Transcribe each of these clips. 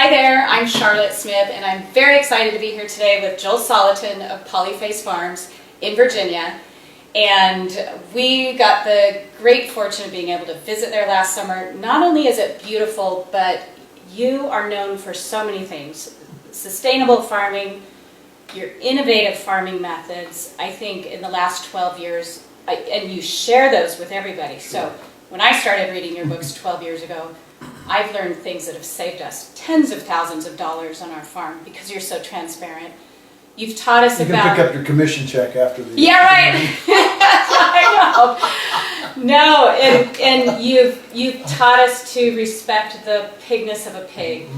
Hi there, I'm Charlotte Smith, and I'm very excited to be here today with Joel Salatin of Polyface Farms in Virginia. And we got the great fortune of being able to visit there last summer. Not only is it beautiful, but you are known for so many things. Sustainable farming, your innovative farming methods, I think in the last 12 years, and you share those with everybody. So when I started reading your books 12 years ago, I've learned things that have saved us tens of thousands of dollars on our farm because you're so transparent. You've taught us about... You can pick up your commission check after the... Yeah, right. I know. No, and you've taught us to respect the pigness of a pig,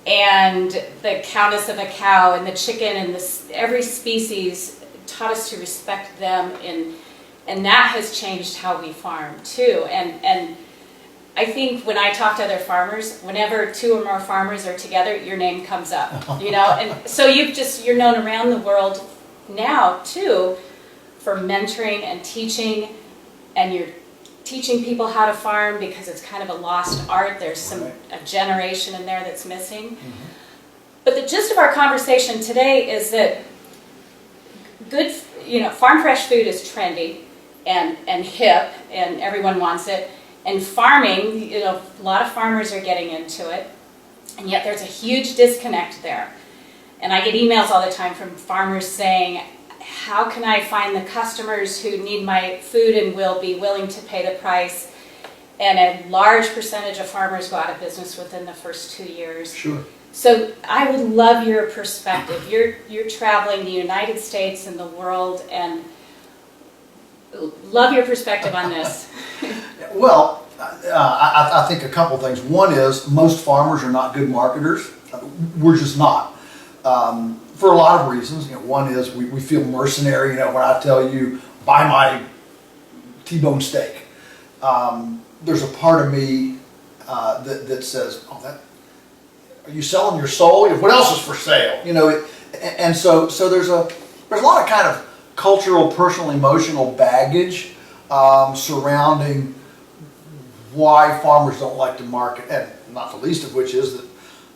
and the cowness of a cow, and the chicken, and every species. Taught us to respect them, and that has changed how we farm too. And I think when I talk to other farmers, whenever two or more farmers are together, your name comes up, and so you're known around the world now too for mentoring and teaching, and you're teaching people how to farm because it's kind of a lost art. There's a generation in there that's missing. But the gist of our conversation today is that good, farm fresh food is trendy and hip, and everyone wants it. And farming, a lot of farmers are getting into it, and yet there's a huge disconnect there. And I get emails all the time from farmers saying, how can I find the customers who need my food and will be willing to pay the price? And a large percentage of farmers go out of business within the first 2 years. Sure. So I would love your perspective. You're traveling the United States and the world, and love your perspective on this. Well, I think a couple things. One is most farmers are not good marketers. We're just not. For a lot of reasons. One is we feel mercenary. When I tell you, buy my T-bone steak, there's a part of me that says, "Oh, are you selling your soul? What else is for sale?" And so there's a lot of kind of cultural, personal, emotional baggage surrounding why farmers don't like to market, and not the least of which is that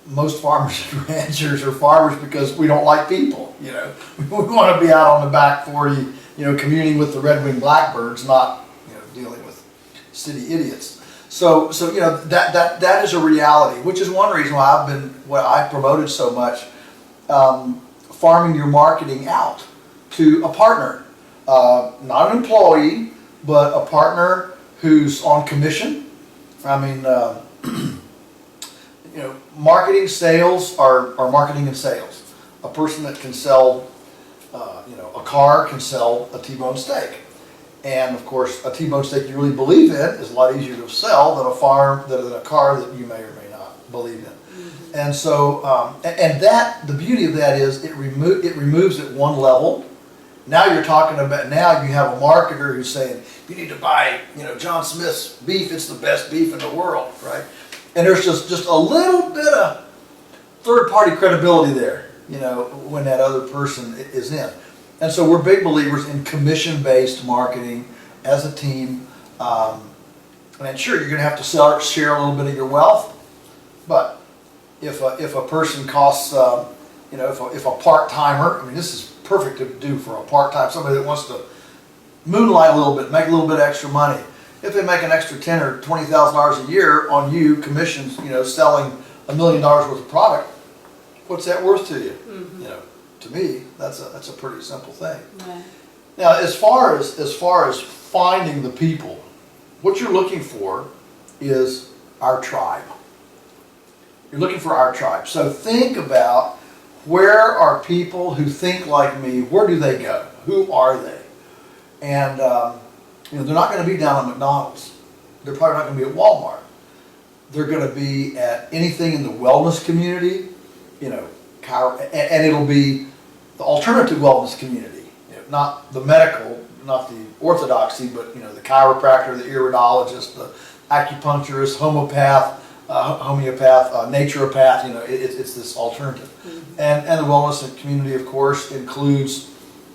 most farmers and ranchers are farmers because we don't like people. We want to be out on the back 40, communing with the red-winged blackbirds, not dealing with city idiots. So that is a reality, which is one reason why I promoted so much farming your marketing out to a partner, not an employee, but a partner who's on commission. I mean, marketing sales are marketing and sales. A person that can sell, a car can sell a T-bone steak. And of course, a T-bone steak you really believe in is a lot easier to sell than a car that you may or may not believe in. And so, the beauty of that is it removes at one level. Now you're talking about, now you have a marketer who's saying, you need to buy, John Smith's beef, it's the best beef in the world, right? And there's just a little bit of third-party credibility there, when that other person is in. And so we're big believers in commission-based marketing as a team. And sure, you're going to have to share a little bit of your wealth, but if a person costs, if a part-timer, this is perfect to do for a part-time, somebody that wants to moonlight a little bit, make a little bit extra money. If they make an extra $10,000 or $20,000 a year on you, commissions, selling $1 million worth of product, what's that worth to you? To me, that's a pretty simple thing. Right. Now, as far as finding the people, what you're looking for is our tribe. You're looking for our tribe. So think about, where are people who think like me? Where do they go? Who are they? And they're not going to be down at McDonald's. They're probably not going to be at Walmart. They're going to be at anything in the wellness community, and it'll be the alternative wellness community, not the medical, not the orthodoxy, but the chiropractor, the iridologist, the acupuncturist, homeopath, naturopath. It's this alternative. And the wellness community, of course, includes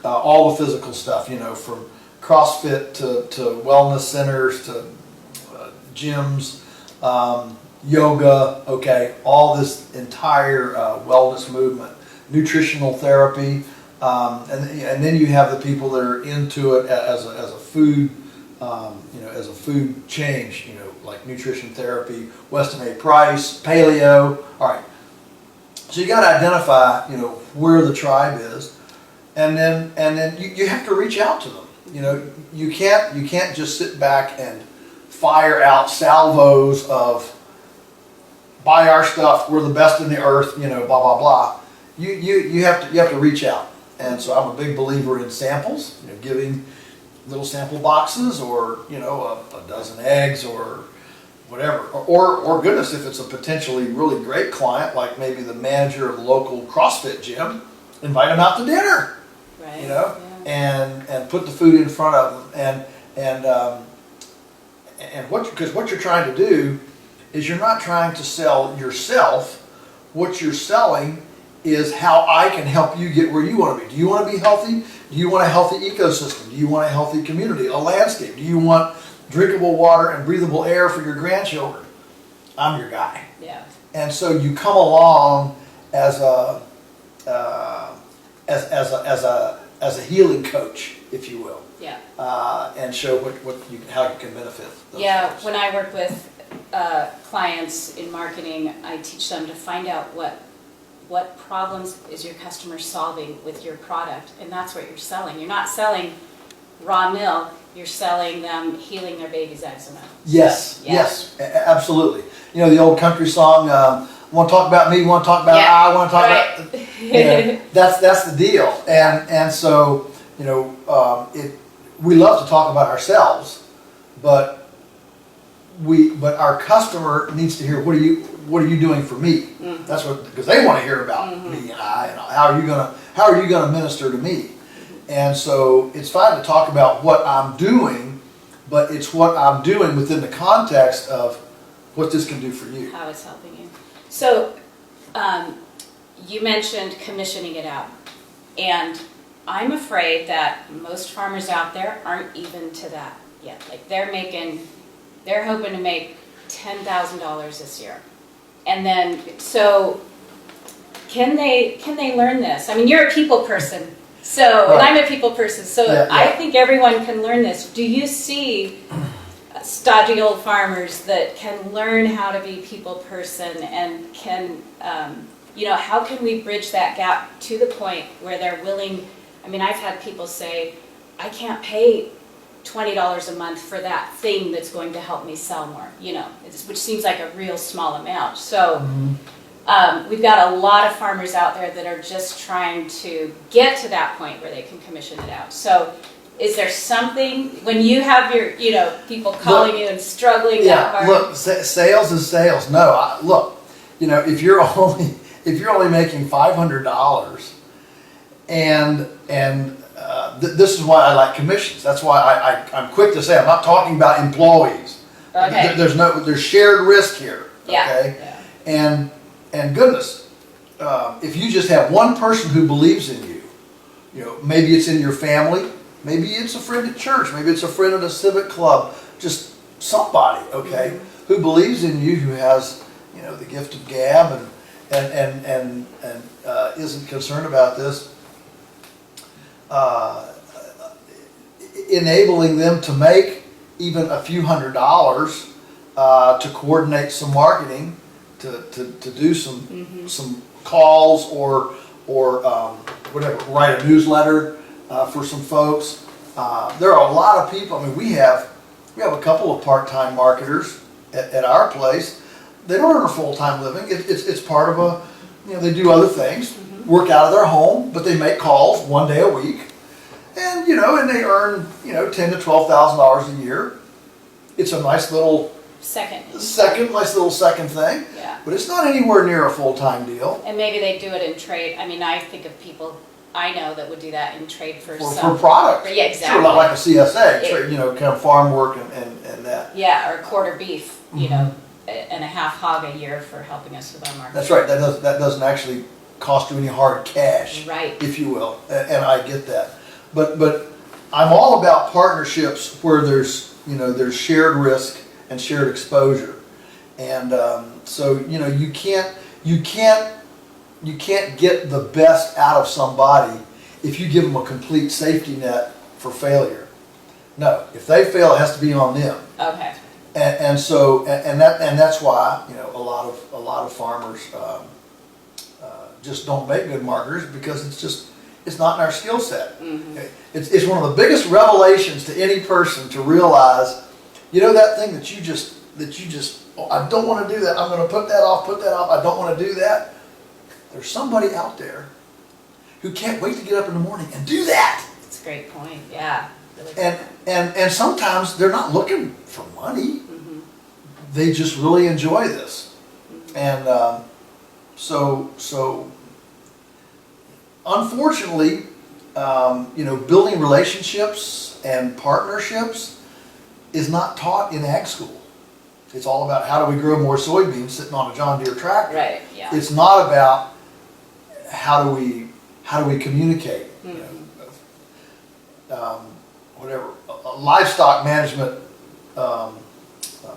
all the physical stuff, from CrossFit to wellness centers to gyms, yoga, okay, all this entire wellness movement, nutritional therapy, and then you have the people that are into it as a food, as a food change, like nutrition therapy, Weston A. Price, paleo. All right. So you got to identify, where the tribe is, and then you have to reach out to them. You can't just sit back and fire out salvos of buy our stuff, we're the best in the earth, blah blah blah. You have to reach out, and so I'm a big believer in samples, giving little sample boxes, or a dozen eggs, or whatever, or goodness, if it's a potentially really great client, like maybe the manager of the local CrossFit gym, invite them out to dinner, Right. Yeah. and put the food in front of them, and what you're trying to do is you're not trying to sell yourself. What you're selling is how I can help you get where you want to be. Do you want to be healthy? Do you want a healthy ecosystem? Do you want a healthy community, a landscape? Do you want drinkable water and breathable air for your grandchildren? I'm your guy. Yeah. And so you come along as a healing coach, if you will. Yeah. And show how you can benefit. Yeah. folks. When I work with clients in marketing, I teach them to find out what problems is your customer solving with your product, and that's what you're selling. You're not selling raw milk. You're selling them healing their baby's eczema. Yes, Yeah. yes, absolutely. The old country song, want to talk about me, want to talk about Yeah, I, want to talk right. about, that's the deal. And so, we love to talk about ourselves, but our customer needs to hear, what are you doing for me? Mm-hmm. That's because they want to hear about me and I, and how are you gonna minister to me? And so it's fine to talk about what I'm doing, but it's what I'm doing within the context of what this can do for you. How it's helping you. So, you mentioned commissioning it out, and I'm afraid that most farmers out there aren't even to that yet. Like they're hoping to make $10,000 this year, and then so can they learn this? I mean, you're a people person. So, Right. and I'm a people person, so Yeah, I yeah. think everyone can learn this. Do you see stodgy old farmers that can learn how to be people person, and can, how can we bridge that gap to the point where they're willing? I mean, I've had people say, I can't pay $20 a month for that thing that's going to help me sell more, which seems like a real small amount. So. We've got a lot of farmers out there that are just trying to get to that point where they can commission it out. So is there something, when you have your, people calling you and struggling that hard? Look, sales is sales. No, if you're only making $500, and this is why I like commissions. That's why I'm quick to say I'm not talking about employees. Okay. There's shared risk here. Yeah. Okay. Yeah. And goodness, if you just have one person who believes in you, maybe it's in your family, maybe it's a friend at church, maybe it's a friend at a civic club, just somebody, okay, who believes in you, who has, the gift of gab and isn't concerned about this, enabling them to make even a few $100s to coordinate some marketing. To do some calls or whatever, write a newsletter for some folks. There are a lot of people. I mean, we have a couple of part-time marketers at our place. They don't earn a full-time living. It's part of they do other things, work out of their home, but they make calls one day a week, and and they earn $10,000 to $12,000 a year. It's a nice little nice little second thing. Yeah. But it's not anywhere near a full-time deal. And maybe they do it in trade. I mean, I think of people I know that would do that in trade for For product. Yeah, exactly. Sure, like a CSA, kind of farm work and that. Yeah, or quarter beef, and a half hog a year for helping us with our market. That's right. That doesn't actually cost you any hard cash, Right. if you will. And I get that. But I'm all about partnerships where there's shared risk and shared exposure. And so you can't get the best out of somebody if you give them a complete safety net for failure. No, if they fail, it has to be on them. Okay. And so that's why a lot of farmers just don't make good marketers, because it's not in our skill set. Mm-hmm. It's one of the biggest revelations to any person to realize, that thing that you just oh, I don't want to do that. I'm going to put that off. I don't want to do that. There's somebody out there who can't wait to get up in the morning and do that. That's a great point. Yeah. Really And sometimes they're not looking for money. Mm-hmm. They just really enjoy this. Mm-hmm. And so unfortunately, building relationships and partnerships is not taught in ag school. It's all about how do we grow more soybeans sitting on a John Deere tractor. Right. Yeah. It's not about how do we communicate. Mm-hmm. Whatever livestock management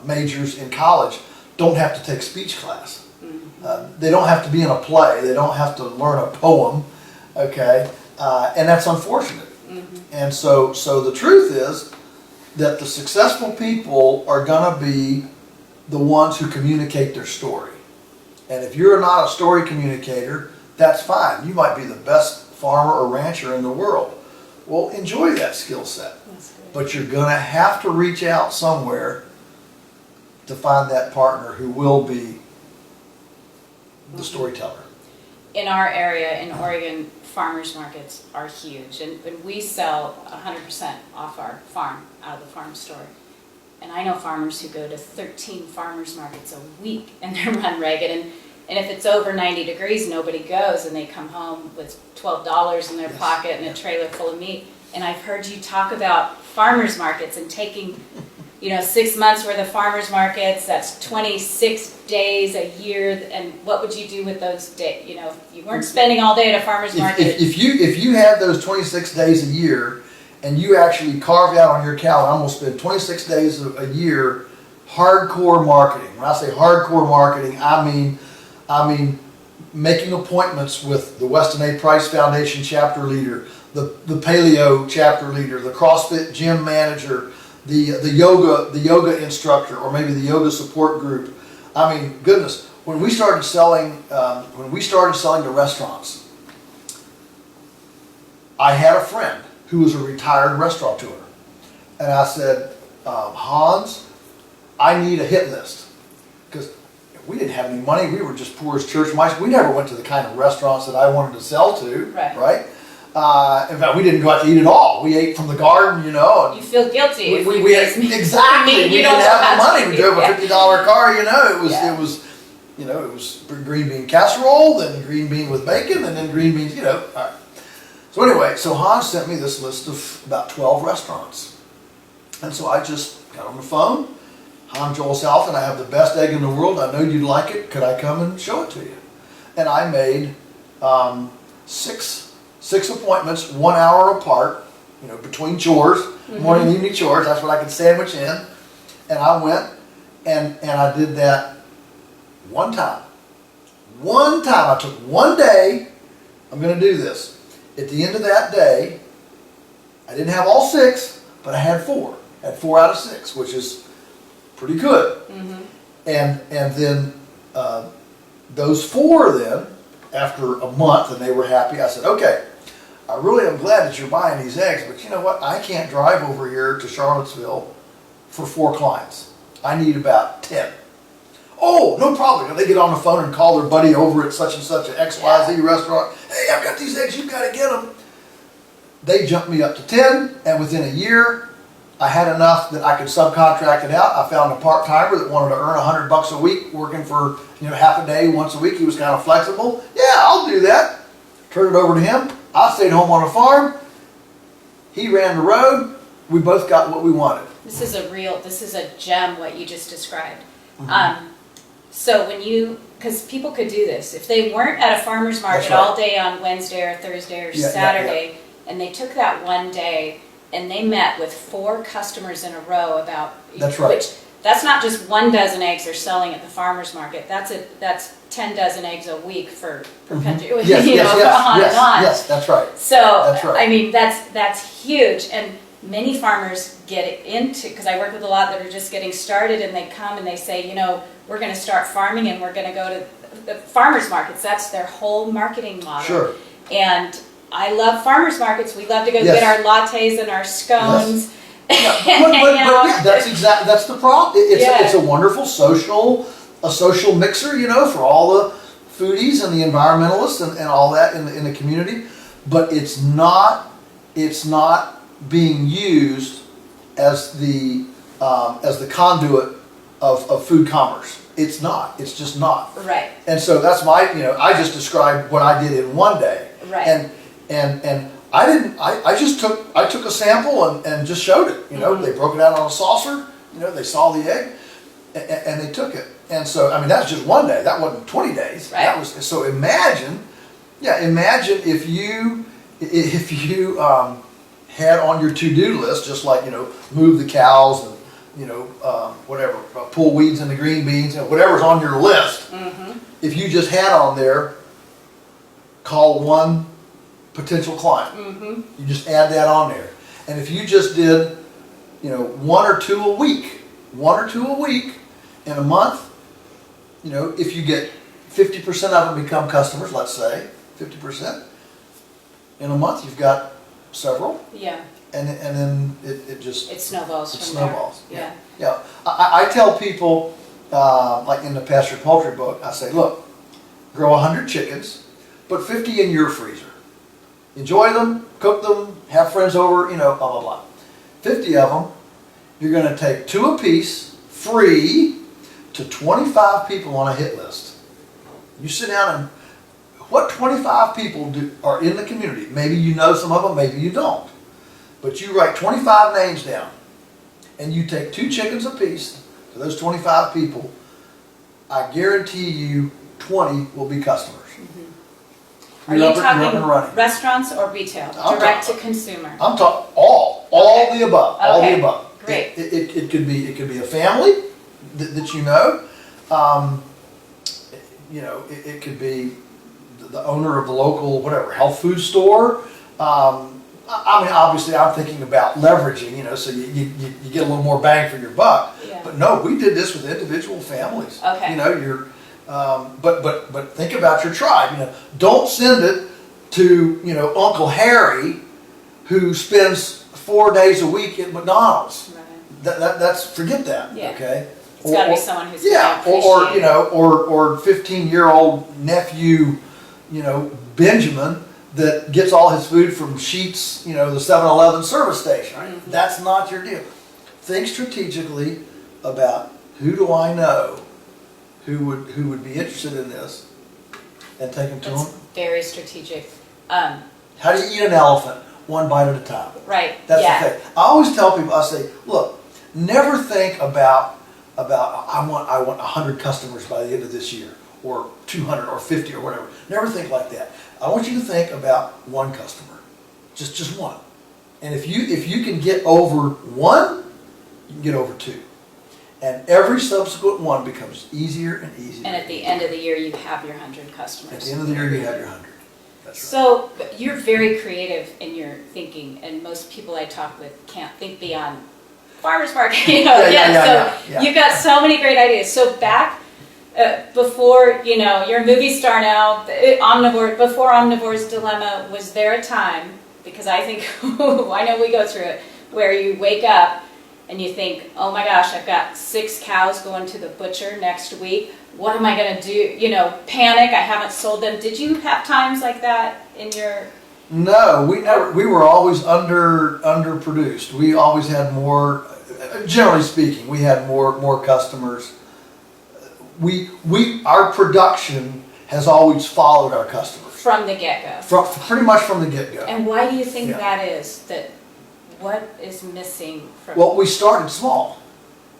majors in college don't have to take speech class. Mm-hmm. They don't have to be in a play. They don't have to learn a poem. Okay, and that's unfortunate. Mm-hmm. And so the truth is that the successful people are going to be the ones who communicate their story. And if you're not a story communicator, that's fine. You might be the best farmer or rancher in the world. Well, enjoy that skill set. But you're going to have to reach out somewhere to find that partner who will be the storyteller. In our area in Oregon, farmers markets are huge, and we sell 100% off our farm, out of the farm store. And I know farmers who go to 13 farmers markets a week and they're run ragged. And if it's over 90 degrees, nobody goes, and they come home with $12 in their pocket and a trailer full of meat. And I've heard you talk about farmers markets and taking, 6 months worth of farmers markets. That's 26 days a year. And what would you do with those days? You weren't spending all day at a farmers market. If you have those 26 days a year, and you actually carved out on your calendar, I'm going to spend 26 days a year hardcore marketing. When I say hardcore marketing, I mean making appointments with the Weston A. Price Foundation chapter leader, the Paleo chapter leader, the CrossFit gym manager, the yoga instructor, or maybe the yoga support group. I mean, goodness, when we started selling to restaurants, I had a friend who was a retired restaurateur, and I said, Hans, I need a hit list, because we didn't have any money. We were just poor as church mice. We never went to the kind of restaurants that I wanted to sell to, right? In fact, we didn't go out to eat at all. We ate from the garden, You feel guilty. Exactly. We didn't have the money. We drove a $50 car. It was green bean casserole, then green bean with bacon, and then green beans. All right. So anyway, Hans sent me this list of about 12 restaurants, and so I just got on the phone. I'm Joel Salatin. I have the best egg in the world. I know you'd like it. Could I come and show it to you? And I made six appointments, 1 hour apart, between chores, morning and evening chores. That's what I could sandwich in. And I went and I did that one time. I took one day. I'm going to do this. At the end of that day, I didn't have all 6, but I had 4. I had 4 out of 6, which is pretty good. Mm-hmm. And then those 4 then, after a month, and they were happy, I said, okay, I really am glad that you're buying these eggs, but you know what? I can't drive over here to Charlottesville for 4 clients. I need about 10. Oh, no problem. And they get on the phone and call their buddy over at such and such an XYZ restaurant. Hey, I've got these eggs. You've got to get them. They jumped me up to 10, and within a year, I had enough that I could subcontract it out. I found a part-timer that wanted to earn $100 a week working for half a day, once a week. He was kind of flexible. Yeah, I'll do that. Turned it over to him. I stayed home on the farm. He ran the road. We both got what we wanted. This is a gem, what you just described. Mm-hmm. So because people could do this, if they weren't at a farmer's market all day on Wednesday or Thursday or Saturday, and they took that one day and they met with 4 customers in a row about That's right. which that's not just 1 dozen eggs they're selling at the farmer's market. That's 10 dozen eggs a week for perpetuity, Yes, you yes, know, yes, on yes, and on. yes, that's right. So, That's right. I mean, that's huge, and many farmers get into, because I work with a lot that are just getting started, and they come and they say, you know, we're going to start farming and we're going to go to the farmers markets. That's their whole marketing model. Sure. And I love farmers markets. We love to go Yes. get our lattes and our scones. Yeah, but yeah, that's the problem. It's a wonderful social mixer, you know, for all the foodies and the environmentalists and all that in the community. But it's not being used as the conduit of food commerce. It's not. It's just not. Right. And so that's I just described what I did in one day. Right. And I took a sample and just showed it. You know, they broke it out on a saucer. You know, they saw the egg and they took it. And so, I mean, that's just one day. That wasn't 20 days. Right. That was, so imagine if you had on your to-do list, just like, you know, move the cows and, you know, whatever, pull weeds in the green beans, and whatever's on your list. If you just had on there, call one potential client. You just add that on there. And if you just did, you know, 1 or 2 a week in a month, you know, if you get 50% of them become customers, let's say 50%, in a month you've got several. Yeah. And then it just It snowballs. It from snowballs. There. Yeah. I tell people, like in the pasture poultry book, I say, look, grow 100 chickens, put 50 in your freezer. Enjoy them, cook them, have friends over, you know, blah, blah, blah. 50 of them, you're going to take 2 apiece, free, to 25 people on a hit list. You sit down and what 25 people are in the community. Maybe you know some of them, maybe you don't. But you write 25 names down and you take 2 chickens apiece to those 25 people. I guarantee you 20 will be customers. Are you talking restaurants or retail? Direct to consumer? I'm talking all the above. All the above. Great. It could be a family that you know. You know, it could be the owner of the local whatever health food store. I mean, obviously, I'm thinking about leveraging. You know, so you get a little more bang for your buck. Yeah. But no, we did this with individual families. Okay. You know, but think about your tribe. You know, don't send it to, you know, Uncle Harry, who spends 4 days a week at McDonald's. Right. That's forget that. Yeah. Okay. It's got to be someone who's or you know, or 15-year-old nephew, you know, Benjamin, that gets all his food from Sheetz, you know, the 7-Eleven service station. Right? That's not your deal. Think strategically about who do I know who would be interested in this, and take them to them. Very strategic. How do you eat an elephant? 1 bite at a time. Right. That's the thing. I always tell people, I say, look, never think about I want 100 customers by the end of this year, or 200 or 50 or whatever. Never think like that. I want you to think about 1 customer, just 1. And if you can get over 1, you can get over 2. And every subsequent one becomes easier and easier. And at the end of the year, you have your 100 customers. At the end of the year, you have your 100. That's right. So you're very creative in your thinking, and most people I talk with can't think beyond farmers market. You know, Yeah. You've got so many great ideas. So back before, you know, you're a movie star now. Before Omnivore's Dilemma, was there a time? Because I think I know we go through it, where you wake up and you think, oh my gosh, I've got 6 cows going to the butcher next week. What am I going to do? You know, panic, I haven't sold them. Did you have times like that in your... No, we never. We were always underproduced. We always had more, generally speaking, we had more customers. Our production has always followed our customers. From the get-go. Pretty much from the get-go. And why do you think that is? What is missing from... Well, we started small.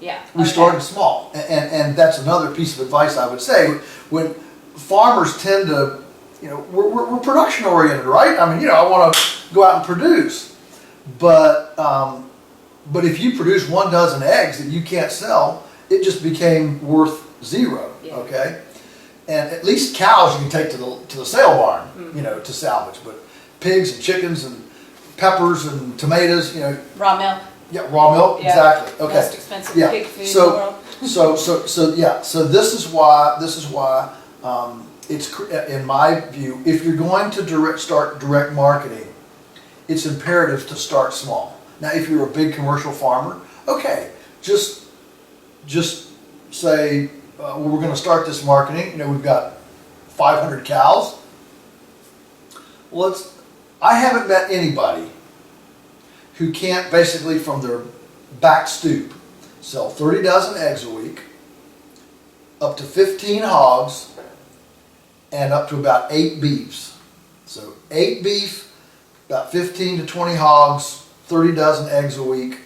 Yeah. We started small. And that's another piece of advice I would say. When farmers tend to, you know, we're production oriented, right? I mean, you know, I want to go out and produce. But if you produce 1 dozen eggs that you can't sell, it just became worth zero. Yeah. Okay, and at least cows you can take to the sale barn, Mm-hmm. you know, to salvage, but pigs and chickens and peppers and tomatoes, you know. Raw milk. Yeah, raw milk, Yeah. exactly. Okay. Most expensive pig food in the world. So this is why it's, in my view, if you're going to start direct marketing, it's imperative to start small. Now, if you're a big commercial farmer, okay, just say, well, we're going to start this marketing. You know, we've got 500 cows. I haven't met anybody who can't basically from their back stoop sell 30 dozen eggs a week, up to 15 hogs, and up to about 8 beefs. So 8 beef, about 15 to 20 hogs, 30 dozen eggs a week.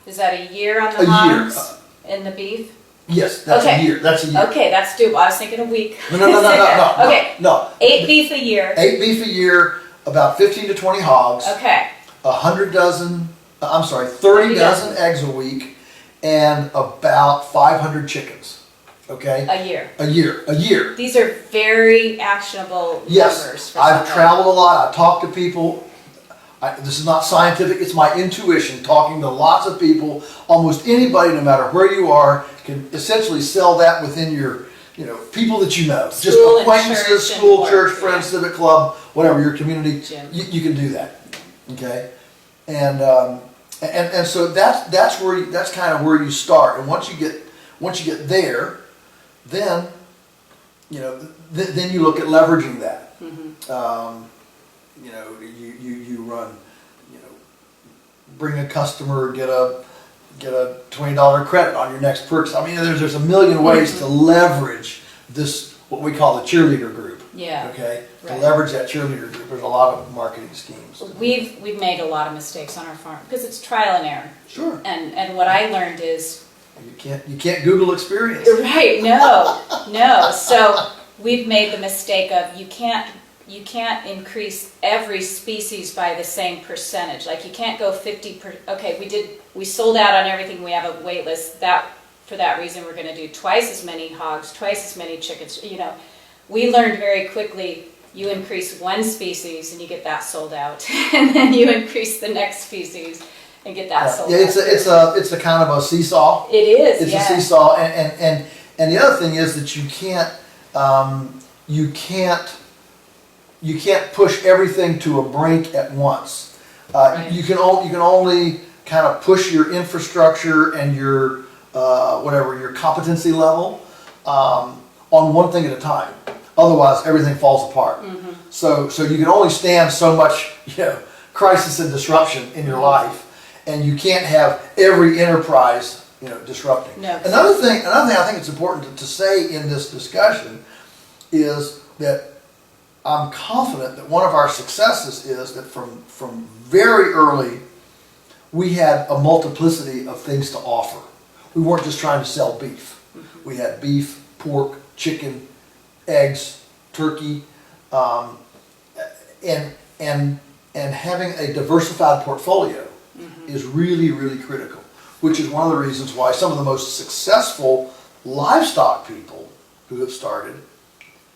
Is that a year on the A year. hogs and the beef? Yes, that's Okay. a year. That's a year. Okay, that's doable. I was thinking a week. No. Okay. No. 8 beef a year. 8 beef a year, about 15 to 20 hogs. Okay. 30 30 dozen eggs a week, and about 500 chickens. Okay? A year. A year. These are very actionable Yes, numbers for I've someone. traveled a lot. I talk to people. This is not scientific. It's my intuition. Talking to lots of people, almost anybody, no matter where you are, can essentially sell that within your, you know, people that you know, just School and acquaintances, church and school, work, church, yeah. friends, civic club, whatever your community. Gym. You can do that. Okay, and so that's kind of where you start. And once you get there, then you know then you look at leveraging that. Mm-hmm. You know, you run, you know, bring a customer, get a $20 credit on your next purchase. I mean, there's a million ways to leverage this, what we call the cheerleader group. Yeah. Okay. Right. To leverage that cheerleader group, there's a lot of marketing schemes. We've made a lot of mistakes on our farm because it's trial and error. Sure. And what I learned is You can't Google experience. right. No. So we've made the mistake of you can't increase every species by the same percentage. Like you can't go 50%. Okay, we sold out on everything. We have a wait list. For that reason, we're going to do twice as many hogs, twice as many chickens. You know, we learned very quickly. You increase one species and you get that sold out, and then you increase the next species and get that sold out. It's a kind of a seesaw. It is. It's yeah. a seesaw, and the other thing is that you can't push everything to a brink at once. Right. You can only kind of push your infrastructure and your your competency level on one thing at a time. Otherwise, everything falls apart. Mm-hmm. So you can only stand so much, you know, crisis and disruption in your life, and you can't have every enterprise, you know, disrupting. No. Another thing I think it's important to say in this discussion is that I'm confident that one of our successes is that from very early, we had a multiplicity of things to offer. We weren't just trying to sell beef. We had beef, pork, chicken, eggs, turkey, and having a diversified portfolio is really, really critical, which is one of the reasons why some of the most successful livestock people who have started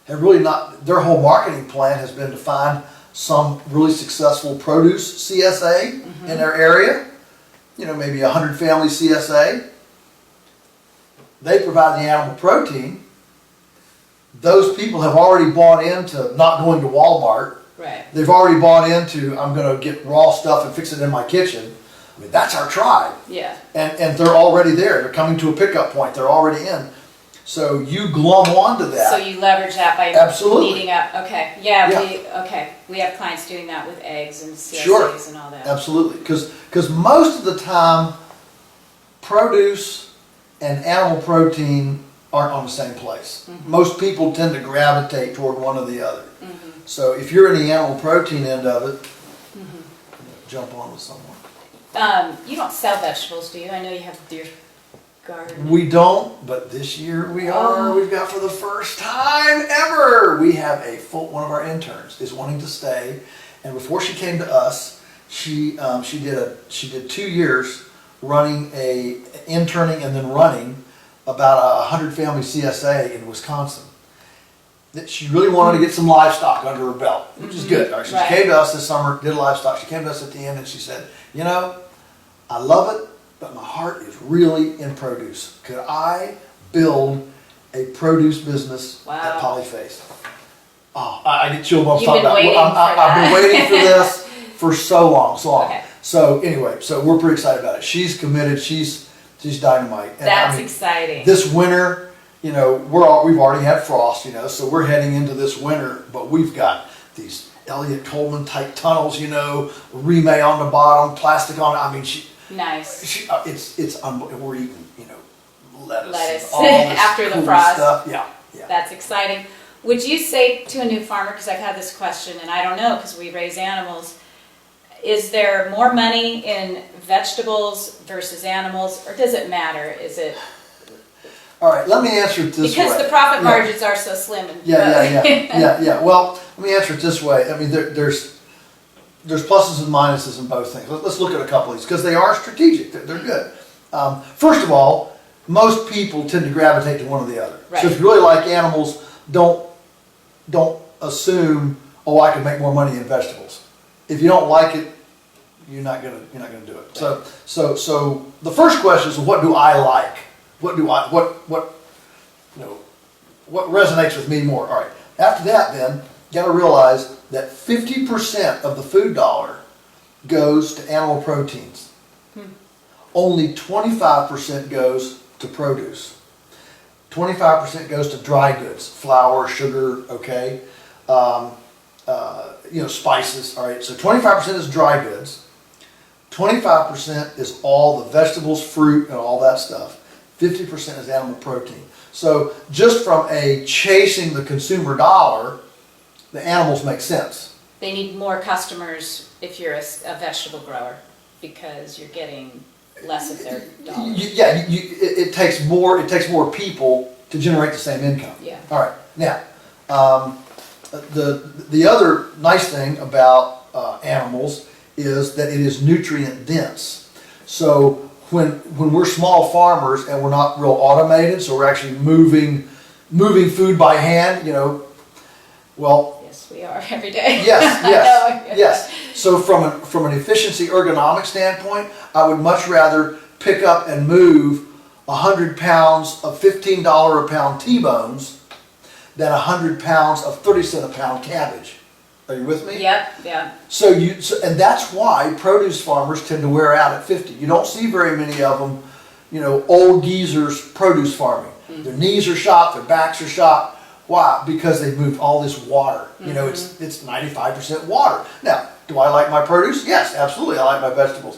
have really not, their whole marketing plan has been to find some really successful produce CSA in their area, you know, maybe 100 family CSA. They provide the animal protein. Those people have already bought into not going to Walmart. Right. They've already bought into, I'm going to get raw stuff and fix it in my kitchen. I mean, that's our tribe. Yeah. And they're already there. They're coming to a pickup point. They're already in. So you glom onto that. So you leverage that by Absolutely. meeting up. Okay. Yeah. Yeah. We have clients doing that with eggs and CSAs Sure. and all that. Absolutely. Because most of the time, produce and animal protein aren't on the same place. Most people tend to gravitate toward one or the other. So if you're in the animal protein end of it, jump on with someone. You don't sell vegetables, do you? I know you have your garden. We don't, but this year we are. We've got for the first time ever, we have one of our interns is wanting to stay, and before she came to us, she did 2 years interning and then running about 100 family CSA in Wisconsin. That she really wanted to get some livestock under her belt, which is good. All right, so she came to us this summer, did livestock. She came to us at the end and she said, you know, I love it, but my heart is really in produce. Could I build a produce business at Polyface? Oh, I get chill bumps talking about it. I've been waiting for this for so long. Okay. So anyway, so we're pretty excited about it. She's committed. She's dynamite. And that's exciting. This winter, you know, we've already had frost, you know, so we're heading into this winter, but we've got these Elliott Coleman type tunnels, you know, remay on the bottom, plastic on it. I mean, it's unbelievable. We're eating, you know, lettuce all this after the cool frost. Stuff. Yeah. That's exciting. Would you say to a new farmer, because I've had this question and I don't know because we raise animals, is there more money in vegetables versus animals, or does it matter? Is it? All right, let me answer it this way. Because the profit margins are so slim. Yeah. Well, let me answer it this way. I mean, there's pluses and minuses in both things. Let's look at a couple of these because they are strategic. They're good. First of all, most people tend to gravitate to one or the other. Right. So if you really like animals, don't assume, oh, I can make more money in vegetables. If you don't like it, you're not gonna do it. Right. So the first question is, what do I like? What resonates with me more? All right. After that, then you got to realize that 50% of the food dollar goes to animal proteins. Only 25% goes to produce. 25% goes to dry goods, flour, sugar, okay, spices. All right. So 25% is dry goods. 25% is all the vegetables, fruit, and all that stuff. 50% is animal protein. So just from a chasing the consumer dollar, the animals make sense. They need more customers if you're a vegetable grower because you're getting less of their dollars. It takes more people to generate the same income. Yeah. All right. Now, the other nice thing about animals is that it is nutrient dense. So when we're small farmers and we're not real automated, so we're actually moving food by hand, you know, well. Yes, we are every day. Yes. So from an efficiency ergonomic standpoint, I would much rather pick up and move 100 pounds of $15 a pound T-bones than 100 pounds of 30 cents a pound cabbage. Are you with me? Yep, yeah. So and that's why produce farmers tend to wear out at 50. You don't see very many of them, you know, old geezers produce farming. Mm-hmm. Their knees are shot, their backs are shot. Why? Because they've moved all this water. Mm-hmm. You know, it's 95% water. Now, do I like my produce? Yes, absolutely. I like my vegetables.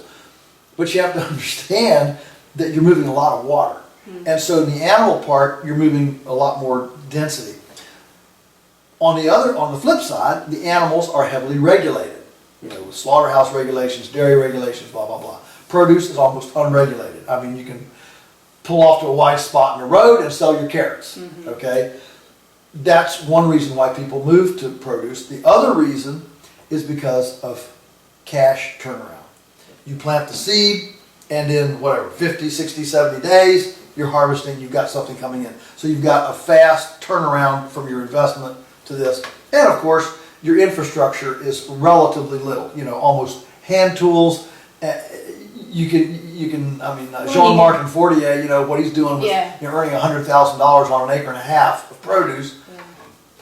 But you have to understand that you're moving a lot of water. Mm-hmm. And so in the animal part, you're moving a lot more density. On the flip side, the animals are heavily regulated. You know, with slaughterhouse regulations, dairy regulations, blah, blah, blah. Produce is almost unregulated. I mean, you can pull off to a wide spot in the road and sell your carrots, okay? That's one reason why people move to produce. The other reason is because of cash turnaround. You plant the seed, and in 50, 60, 70 days, you're harvesting, you've got something coming in. So you've got a fast turnaround from your investment to this. And of course, your infrastructure is relatively little, you know, almost hand tools. Jean-Marc and Fortier, you know, what he's doing with earning $100,000 on an acre and a half of produce.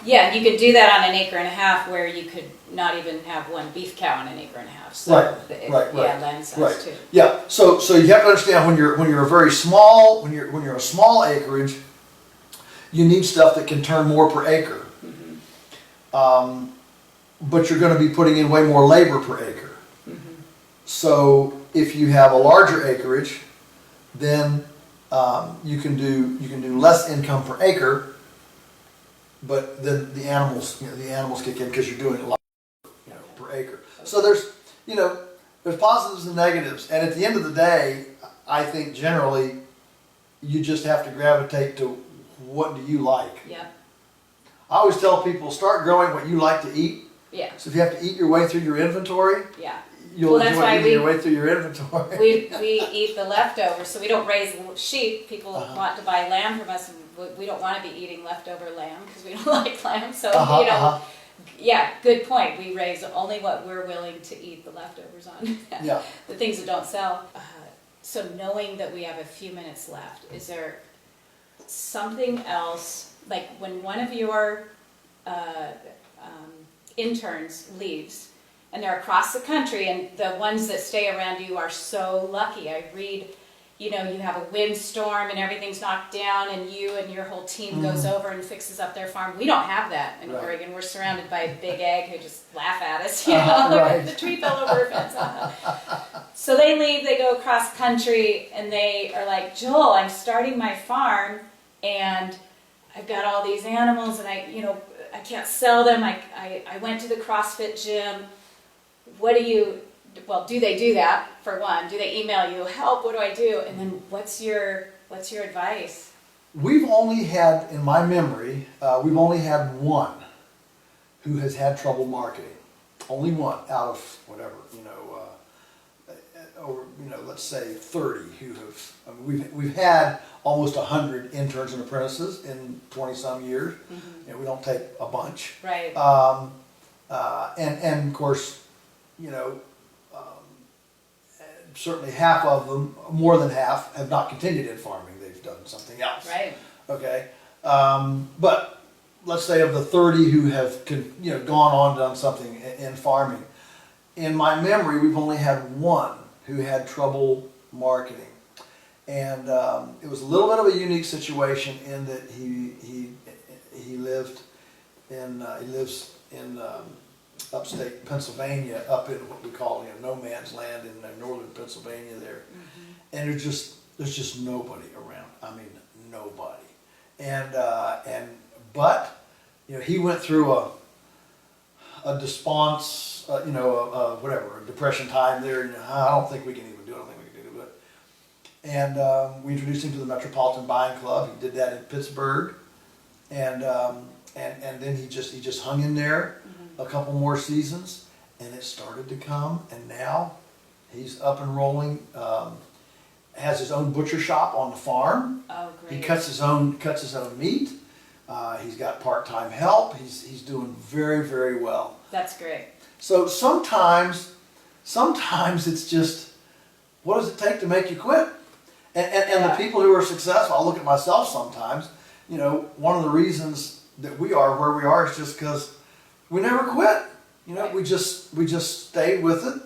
Yeah, you could do that on an acre and a half where you could not even have one beef cow on an acre and a half. So right. Yeah, land size too. Yeah, so you have to understand when you're a very small, when you're a small acreage, you need stuff that can turn more per acre. But you're going to be putting in way more labor per acre. So if you have a larger acreage, then you can do less income per acre. But then the animals kick in because you're doing a lot, you know, per acre. So there's positives and negatives, and at the end of the day, I think generally you just have to gravitate to what do you like. Yeah. I always tell people, start growing what you like to eat. Yeah. So if you have to eat your way through your inventory, you'll Well, that's enjoy why eating your way through your inventory. we eat the leftovers, so we don't raise sheep. People want to buy lamb from us, and we don't want to be eating leftover lamb because we don't like lamb. So yeah, good point. We raise only what we're willing to eat the leftovers on. Yeah. The things that don't sell. So knowing that we have a few minutes left, is there something else, like when one of your interns leaves, and they're across the country, and the ones that stay around you are so lucky. I read, you have a windstorm and everything's knocked down, and you and your whole team goes over and fixes up their farm. We don't have that in Oregon. We're surrounded by a big egg who just laugh at us. Look, the tree fell over a fence. So they leave, they go across country, and they are like, Joel, I'm starting my farm, and I've got all these animals, and I can't sell them. I went to the CrossFit gym. Do they do that, for one? Do they email you, help, what do I do? And then what's your advice? We've only had, in my memory, one who has had trouble marketing. Only one out of whatever, let's say 30 who have, we've had almost 100 interns and apprentices in 20 some years. Mm-hmm. We don't take a bunch. Right. And of course, certainly half of them, more than half, have not continued in farming. They've done something else. Right. Okay. But let's say of the 30 who have gone on and done something in farming, in my memory, we've only had one who had trouble marketing. And it was a little bit of a unique situation in that he lives in upstate Pennsylvania, up in what we call no man's land in northern Pennsylvania there. Mm-hmm. And there's just nobody around. I mean, nobody. But he went through a desponse, a depression time there, and I don't think we can even do it. I don't think we can do it. And we introduced him to the Metropolitan Buying Club. He did that in Pittsburgh, and then he just hung in there a couple more seasons, and it started to come, and now he's up and rolling. Has his own butcher shop on the farm. Oh, great! He cuts his own meat. He's got part-time help. He's doing very, very well. That's great. So sometimes it's just, what does it take to make you quit? And the people who are successful, I look at myself sometimes. One of the reasons that we are where we are is just because we never quit. We just stayed with it,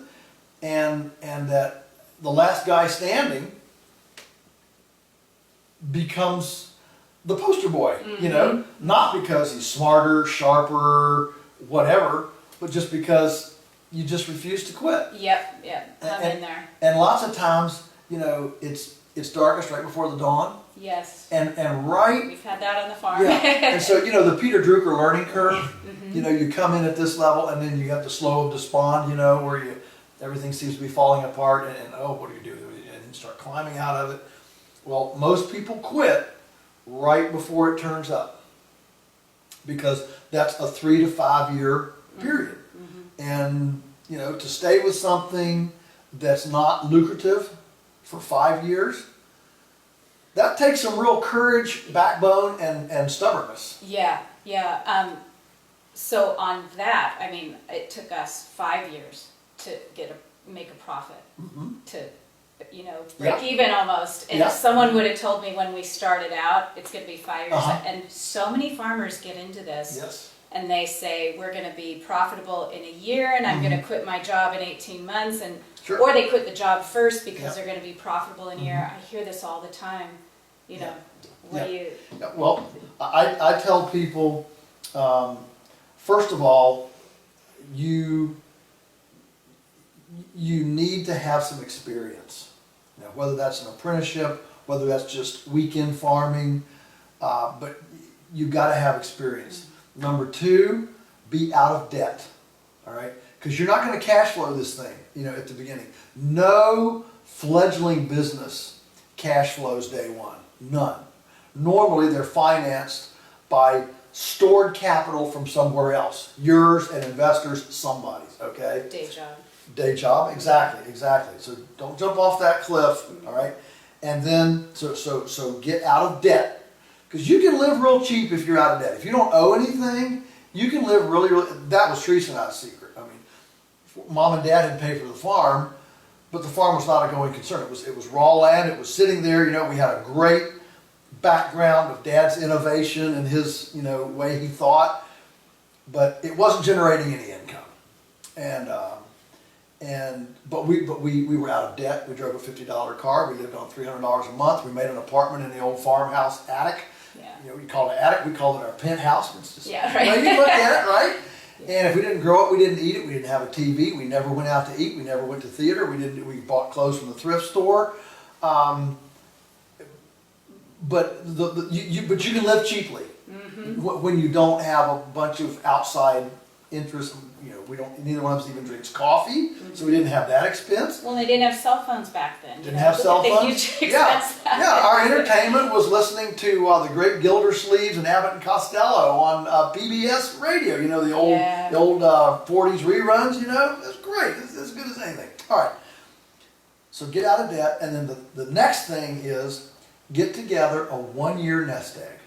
and that the last guy standing becomes the poster boy. Mm-hmm. Not because he's smarter, sharper, whatever, but just because you just refuse to quit. Yep. I'm in there. And lots of times, it's darkest right before the dawn. Yes. And we've had that on the farm. Yeah. And so the Peter Drucker learning curve. Mm-hmm. You come in at this level, and then you got the slow of despond. Where everything seems to be falling apart, and what do you do? And you start climbing out of it. Well, most people quit right before it turns up, because that's a 3 to 5 year period. Mm-hmm. And to stay with something that's not lucrative for 5 years, that takes some real courage, backbone, and stubbornness. Yeah. So on that, it took us 5 years to make a profit, mm-hmm. to break even almost. And if someone would have told me when we started out, it's going to be 5 years. Uh-huh. And so many farmers get into this. Yes. And they say, we're going to be profitable in a year, and I'm going to quit my job in 18 months. Sure. Or they quit the job first because they're going to be profitable in a year. I hear this all the time. What do you... Yeah. Well, I tell people, first of all, you need to have some experience. Whether that's an apprenticeship, whether that's just weekend farming, but you've got to have experience. Number 2, be out of debt. All right, because you're not going to cash flow this thing. At the beginning, no fledgling business cash flows day one. None. Normally, they're financed by stored capital from somewhere else. Yours and investors, somebody's. Okay. Day job. Day job, exactly. So don't jump off that cliff, all right? And then, so get out of debt. Because you can live real cheap if you're out of debt. If you don't owe anything, you can live really, that was Teresa and I's secret. I mean, Mom and Dad had paid for the farm, but the farm was not a going concern. It was raw land, it was sitting there, we had a great background of Dad's innovation and his, way he thought, but it wasn't generating any income. But we were out of debt. We drove a $50 car. We lived on $300 a month. We made an apartment in the old farmhouse attic. Yeah. We called it attic. We called it our penthouse. It's just, Yeah, right. You look at it, right? Yeah. And if we didn't grow it, we didn't eat it. We didn't have a TV. We never went out to eat. We never went to theater. We bought clothes from the thrift store. But you can live cheaply when you don't have a bunch of outside interest. Neither one of us even drinks coffee, so we didn't have that expense. Well, they didn't have cell phones back then. Didn't have cell phones. The huge expense. Our entertainment was listening to the great Gildersleeves and Abbott and Costello on PBS radio. The old 40s reruns. It was great. It's as good as anything. All right. So get out of debt, and then the next thing is get together a 1-year nest egg.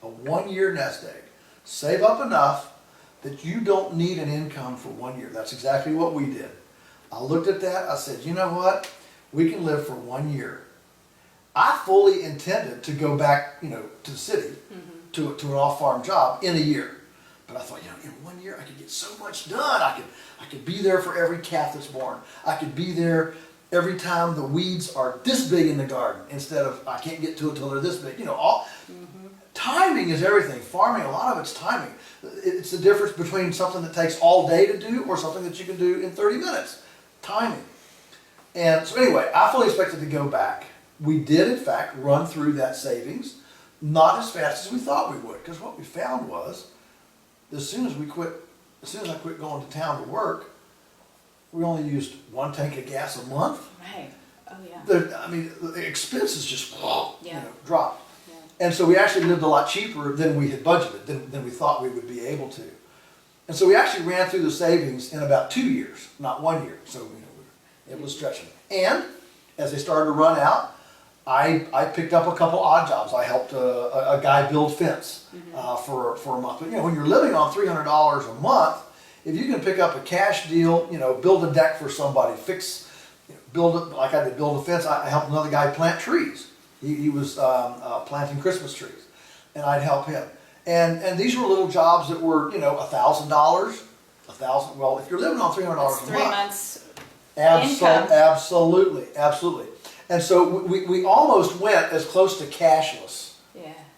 A 1-year nest egg. Save up enough that you don't need an income for 1 year. That's exactly what we did. I looked at that, I said, you know what? We can live for 1 year. I fully intended to go back, to the city, to an off-farm job in a year. But I thought, in 1 year I could get so much done. I could be there for every calf that's born. I could be there every time the weeds are this big in the garden instead of I can't get to it till they're this big. Timing is everything. Farming, a lot of it's timing. It's the difference between something that takes all day to do or something that you can do in 30 minutes. Timing. And so anyway, I fully expected to go back. We did, in fact, run through that savings, not as fast as we thought we would, because what we found was, as soon as I quit going to town to work, we only used 1 tank of gas a month. Right. Oh yeah. The expenses just dropped. Yeah. And so we actually lived a lot cheaper than we had budgeted, than we thought we would be able to. And so we actually ran through the savings in about 2 years, not 1 year. So we were able to stretch them. And as they started to run out, I picked up a couple odd jobs. I helped a guy build fence for a month. But when you're living on $300 a month, if you can pick up a cash deal, build a deck for somebody, build a fence. I helped another guy plant trees. He was planting Christmas trees, and I'd help him. And these were little jobs that were, $1,000. Well, if you're living on $300 a month, 3 months income. income. Absolutely. And so we almost went as close to cashless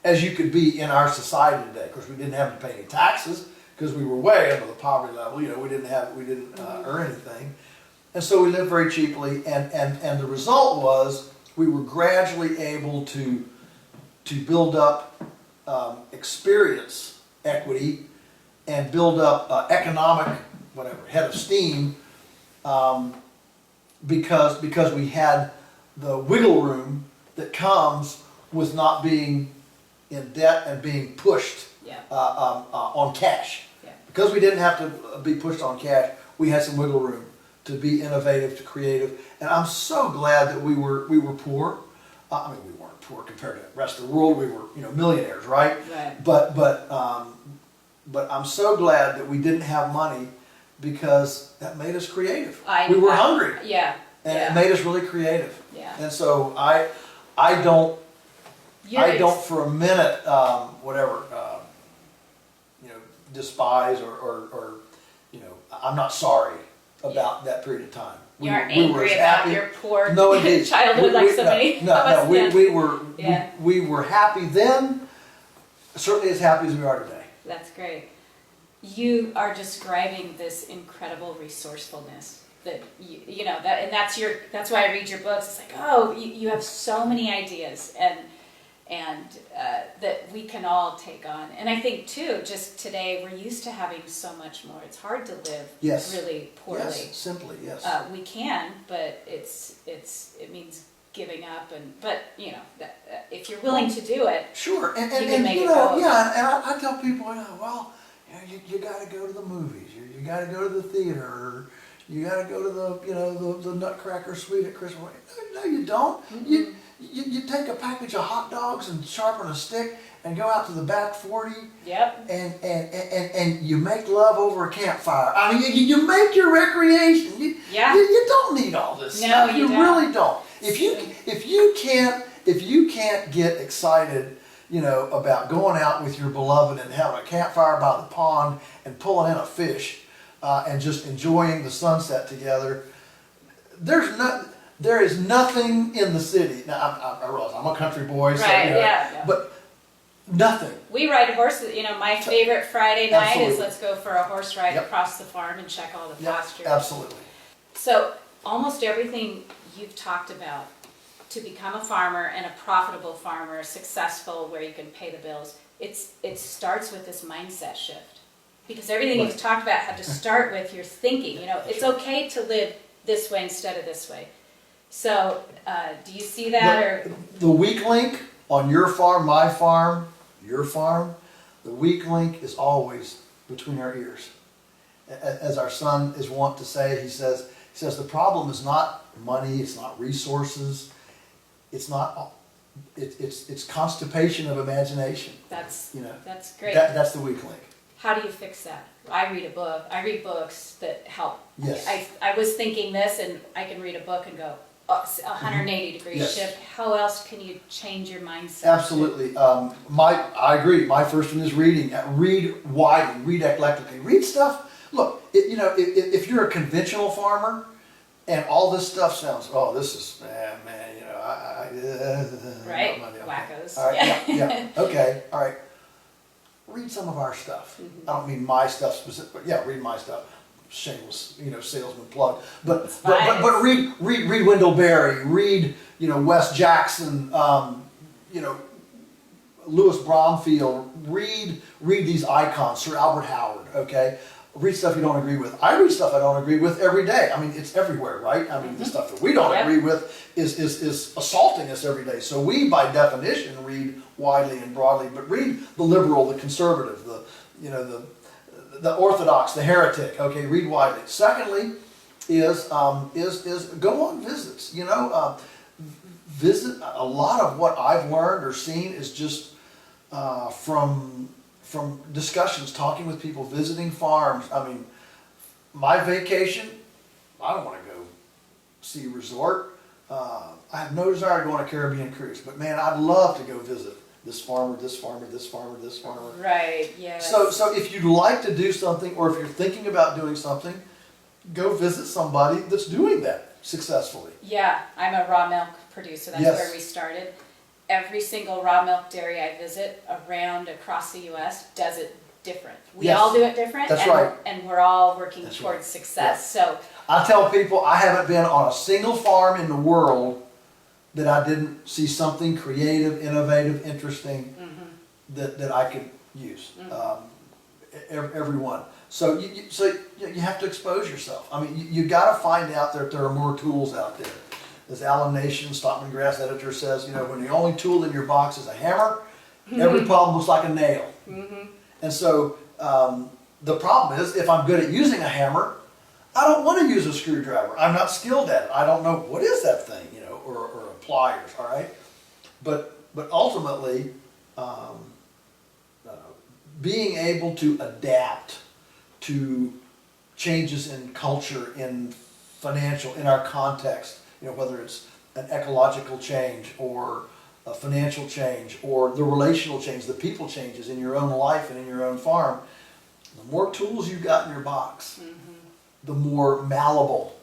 as you could be in our society today. Of course, we didn't have to pay any taxes because we were way under the poverty level. We didn't earn anything, and so we lived very cheaply. And the result was we were gradually able to build up experience, equity, and build up economic head of steam, because we had the wiggle room that comes with not being in debt and being pushed on cash. Yeah. Because we didn't have to be pushed on cash, we had some wiggle room to be innovative, to creative. And I'm so glad that we were poor. We weren't poor compared to the rest of the world. We were millionaires, right? Right. But I'm so glad that we didn't have money, because that made us creative. We were hungry. Yeah. And it made us really creative. Yeah. And so I don't for a minute despise or I'm not sorry about that period of time. You aren't angry about your poor childhood so many of us. We were happy then, certainly as happy as we are today. That's great. You are describing this incredible resourcefulness that that's why I read your books. It's like, you have so many ideas and that we can all take on. And I think too, just today we're used to having so much more. It's hard to live really poorly. Yes, simply, yes. We can, but it means giving up. But if you're willing to do it, sure. And you can make it go. Yeah, and I tell people, you got to go to the movies, you got to go to the theater, or you got to go to the Nutcracker Suite at Christmas. No, you don't. You take a package of hot dogs and sharpen a stick and go out to the back 40. Yep. And you make love over a campfire. I mean, you make your recreation. You don't need all this stuff. You don't. Really don't. If you can't get excited, about going out with your beloved and having a campfire by the pond and pulling in a fish, and just enjoying the sunset together, there is nothing in the city. Now, I realize I'm a country boy, so, but nothing. We ride horses. My favorite Friday night Absolutely. is let's go for a horse ride Yep. across the farm and check all the pastures. Absolutely. So almost everything you've talked about to become a farmer and a profitable farmer, successful, where you can pay the bills, it starts with this mindset shift. Because everything you've talked about had to start with your thinking. It's okay to live this way instead of this way. So do you see that? The weak link on your farm, my farm, your farm, the weak link is always between our ears. As our son is wont to say, he says the problem is not money, it's not resources, it's constipation of imagination. That's great. That's the weak link. How do you fix that? I read books that help. Yes. I was thinking this, and I can read a book and go, 180 degree Yes. shift. How else can you change your mindset? Absolutely. I agree. My first one is reading. Read widely. Read eclectically. Read stuff. Look, if you're a conventional farmer, and all this stuff sounds, this is Right. Wackos. All right. Yeah. Okay. All right. Read some of our stuff. I don't mean my stuff specifically, but read my stuff. Shameless, salesman plug. But read Wendell Berry, read, Wes Jackson, Louis Bromfield, read these icons, Sir Albert Howard, okay? Read stuff you don't agree with. I read stuff I don't agree with every day. I mean, it's everywhere, right? I mean, the stuff that we don't agree with is assaulting us every day. So we, by definition, read widely and broadly, but read the liberal, the conservative, the orthodox, the heretic. Okay, read widely. Secondly, is go on visits. Visit. A lot of what I've learned or seen is just from discussions, talking with people, visiting farms. I mean, my vacation, I don't want to go see a resort. I have no desire to go on a Caribbean cruise, but man, I'd love to go visit this farmer, this farmer, this farmer, this farmer. Right, yes. So if you'd like to do something, or if you're thinking about doing something, go visit somebody that's doing that successfully. Yeah, I'm a raw milk producer. That's where we started. Every single raw milk dairy I visit across the U.S. does it different. We all do it different. That's right. And we're all working towards success. Yeah. So I tell people I haven't been on a single farm in the world that I didn't see something creative, innovative, interesting that I could use. Every one. So you have to expose yourself. I mean, you got to find out that there are more tools out there. As Alan Nation, Stockman Grass editor, says, when the only tool in your box is a hammer, every problem looks like a nail. And so the problem is, if I'm good at using a hammer, I don't want to use a screwdriver. I'm not skilled at it. I don't know what is that thing, or pliers. All right, but ultimately, being able to adapt to changes in culture, in financial, in our context. Whether it's an ecological change or a financial change or the relational change, the people changes in your own life and in your own farm, the more tools you've got in your box, the more malleable,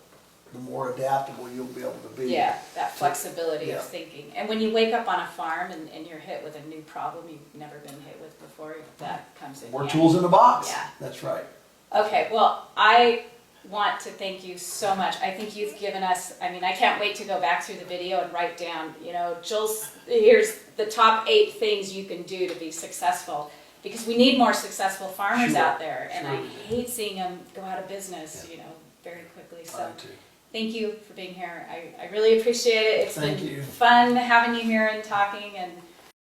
the more adaptable you'll be able to be. Yeah, that flexibility of thinking. And when you wake up on a farm and you're hit with a new problem you've never been hit with before, that comes in. More tools in the box. Yeah. That's right. Okay, well, I want to thank you so much. I think you've given us, I can't wait to go back through the video and write down, here's the top 8 things you can do to be successful, because we need more successful farmers out there, and I hate seeing them go out of business, very quickly. So thank you for being here. I really appreciate it. It's been fun having you here and talking, and